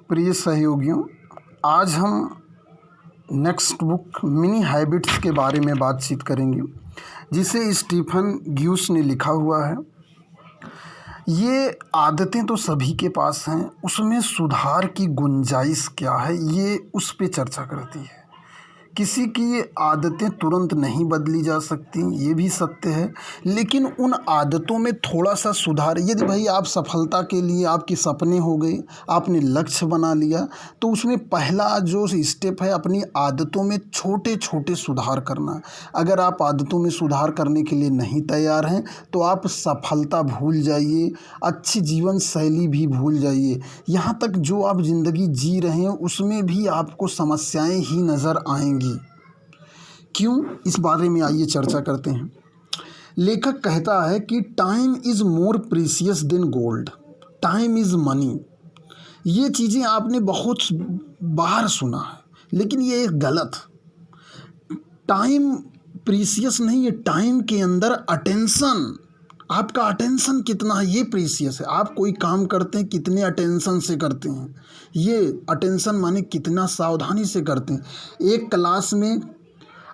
प्रिय सहयोगियों, आज हम नेक्स्ट बुक मिनी हैबिट्स के बारे में बातचीत करेंगे, जिसे स्टीफन ग्यूस ने लिखा हुआ है। ये आदतें तो सभी के पास हैं, उसमें सुधार की गुंजाइश क्या है, ये उस पे चर्चा करती है। किसी की ये आदतें तुरंत नहीं बदली जा सकती, ये भी सत्य है, लेकिन उन आदतों में थोड़ा सा सुधार, यदि भाई आप सफलता के लिए आपके सपने हो गए, आपने लक्ष्य बना लिया, तो उसमें पहला जो स्टेप है अपनी आदतों में छोटे छोटे सुधार करना। अगर आप आदतों में सुधार करने के लिए नहीं तैयार हैं तो आप सफलता भूल जाइए, अच्छी जीवन शैली भी भूल जाइए, यहाँ तक जो आप ज़िंदगी जी रहे हैं उसमें भी आपको समस्याएं ही नज़र आएंगी। क्यों, इस बारे में आइए चर्चा करते हैं। लेखक कहता है कि time is more precious than gold, time is money. ये चीज़ें आपने बहुत बार सुना है, लेकिन ये एक गलत। टाइम प्रीशियस नहीं है, टाइम के अंदर अटेंशन, आपका अटेंशन कितना है ये प्रीशियस है। आप कोई काम करते हैं कितने अटेंशन से करते हैं, ये अटेंशन माने कितना सावधानी से करते हैं। एक क्लास में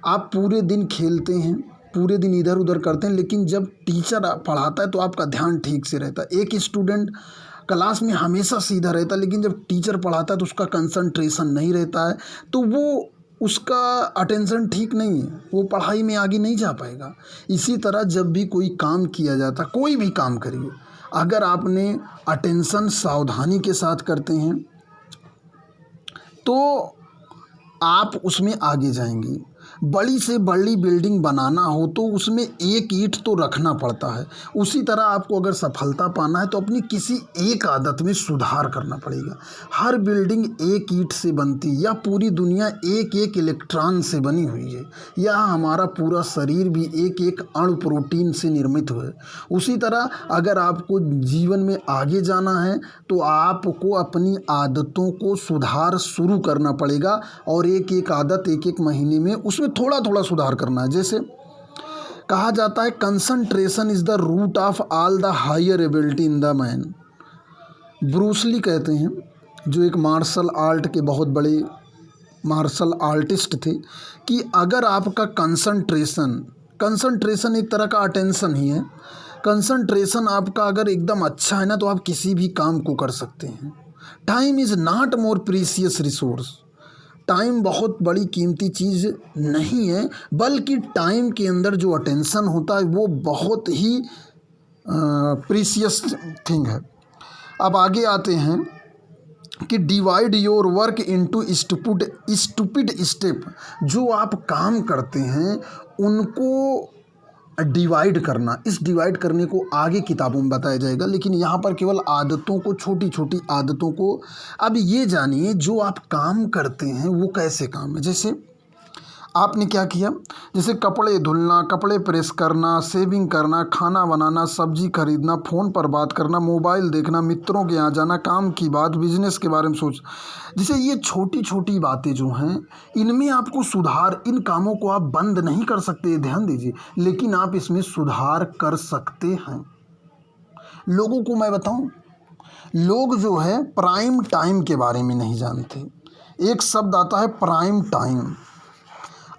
आप पूरे दिन खेलते हैं, पूरे दिन इधर उधर करते हैं, लेकिन जब टीचर पढ़ाता है तो आपका ध्यान ठीक से रहता है। एक स्टूडेंट क्लास में हमेशा सीधा रहता है, लेकिन जब टीचर पढ़ाता है तो उसका कंसंट्रेशन नहीं रहता है, तो वो उसका अटेंशन ठीक नहीं है, वो पढ़ाई में आगे नहीं जा पाएगा। इसी तरह जब भी कोई काम किया जाता, कोई भी काम करिए, अगर आपने अटेंशन सावधानी के साथ करते हैं तो आप उसमें आगे जाएंगे। बड़ी से बड़ी बिल्डिंग बनाना हो तो उसमें एक ईंट तो रखना पड़ता है। उसी तरह आपको अगर सफलता पाना है तो अपनी किसी एक आदत में सुधार करना पड़ेगा। हर बिल्डिंग एक ईंट से बनती है, या पूरी दुनिया एक एक इलेक्ट्रॉन से बनी हुई है, या हमारा पूरा शरीर भी एक एक अणु प्रोटीन से निर्मित हुआ है। उसी तरह अगर आपको जीवन में आगे जाना है तो आपको अपनी आदतों को सुधार शुरू करना पड़ेगा, और एक एक आदत एक एक महीने में उसमें थोड़ा थोड़ा सुधार करना है। जैसे कहा जाता है concentration is the root of all the higher ability in the man. Bruce Lee कहते हैं, जो एक मार्शल आर्ट के बहुत बड़े मार्शल आर्टिस्ट थे, कि अगर आपका कंसंट्रेशन एक तरह का अटेंशन ही है, कंसंट्रेशन आपका अगर एकदम अच्छा है ना तो आप किसी भी काम को कर सकते हैं। Time is not more precious resource, time बहुत बड़ी कीमती चीज़ नहीं है, बल्कि टाइम के अंदर जो अटेंशन होता है वो बहुत ही प्रीशियस थिंग है। अब आगे आते हैं कि divide your work into stupid step. जो आप काम करते हैं उनको डिवाइड करना, इस डिवाइड करने को आगे किताबों में बताया जाएगा, लेकिन यहाँ पर केवल आदतों को, छोटी छोटी आदतों को। अब ये जानिए जो आप काम करते हैं वो कैसे काम है। जैसे आपने क्या किया, जैसे कपड़े धुलना, कपड़े प्रेस करना, सेविंग करना, खाना बनाना, सब्जी खरीदना, फ़ोन पर बात करना, मोबाइल देखना, मित्रों के यहाँ जाना, काम की बात, बिजनेस के बारे में सोच। जैसे ये छोटी छोटी बातें जो हैं, इनमें आपको सुधार, इन कामों को आप बंद नहीं कर सकते, ध्यान दीजिए, लेकिन आप इसमें सुधार कर सकते हैं। लोगों को मैं बताऊं, लोग जो है प्राइम टाइम के बारे में नहीं जानते। एक शब्द आता है प्राइम टाइम।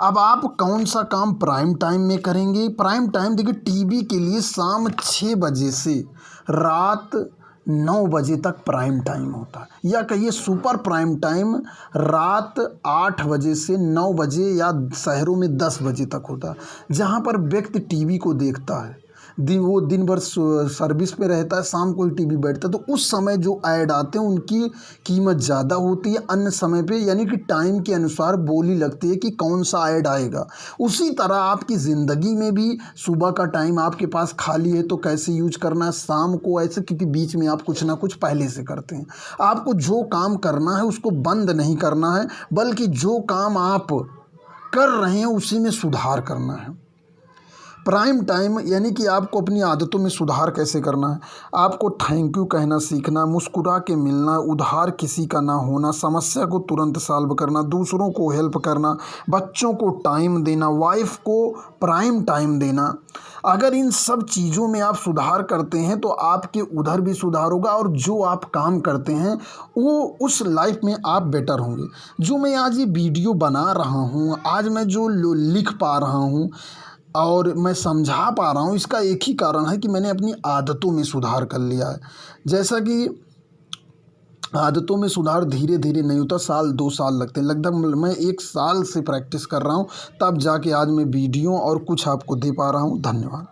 अब आप कौन सा काम प्राइम टाइम में करेंगे? प्राइम टाइम देखिए, टीवी के लिए शाम 6 बजे से रात 9 बजे तक प्राइम टाइम होता है, या कहिए सुपर प्राइम टाइम रात 8 बजे से 9 बजे या शहरों में 10 बजे तक होता है, जहाँ पर व्यक्ति टीवी को देखता है। वो दिन भर सर्विस पे रहता है, शाम को ही टीवी बैठता है, तो उस समय जो ऐड आते हैं उनकी कीमत ज़्यादा होती है अन्य समय पे, यानी कि टाइम के अनुसार बोली लगती है कि कौन सा ऐड आएगा। उसी तरह आपकी ज़िंदगी में भी सुबह का टाइम आपके पास खाली है तो कैसे यूज करना है, शाम को ऐसे, क्योंकि बीच में आप कुछ ना कुछ पहले से करते हैं। आपको जो काम करना है उसको बंद नहीं करना है, बल्कि जो काम आप कर रहे हैं उसी में सुधार करना है। प्राइम टाइम यानी कि आपको अपनी आदतों में सुधार कैसे करना है, आपको थैंक यू कहना सीखना, मुस्कुरा के मिलना, उधार किसी का ना होना, समस्या को तुरंत सॉल्व करना, दूसरों को हेल्प करना, बच्चों को टाइम देना, वाइफ को प्राइम टाइम देना। अगर इन सब चीज़ों में आप सुधार करते हैं तो आपके उधर भी सुधार होगा और जो आप काम करते हैं वो उस लाइफ में आप बेटर होंगे। जो मैं आज ये वीडियो बना रहा हूँ, आज मैं जो लिख पा रहा हूँ और मैं समझा पा रहा हूँ, इसका एक ही कारण है कि मैंने अपनी आदतों में सुधार कर लिया है। जैसा कि आदतों में सुधार धीरे धीरे नहीं होता, साल 2 साल लगते हैं। लगभग मैं 1 साल से प्रैक्टिस कर रहा हूँ, तब जाके आज मैं वीडियो और कुछ आपको दे पा रहा हूँ। धन्यवाद।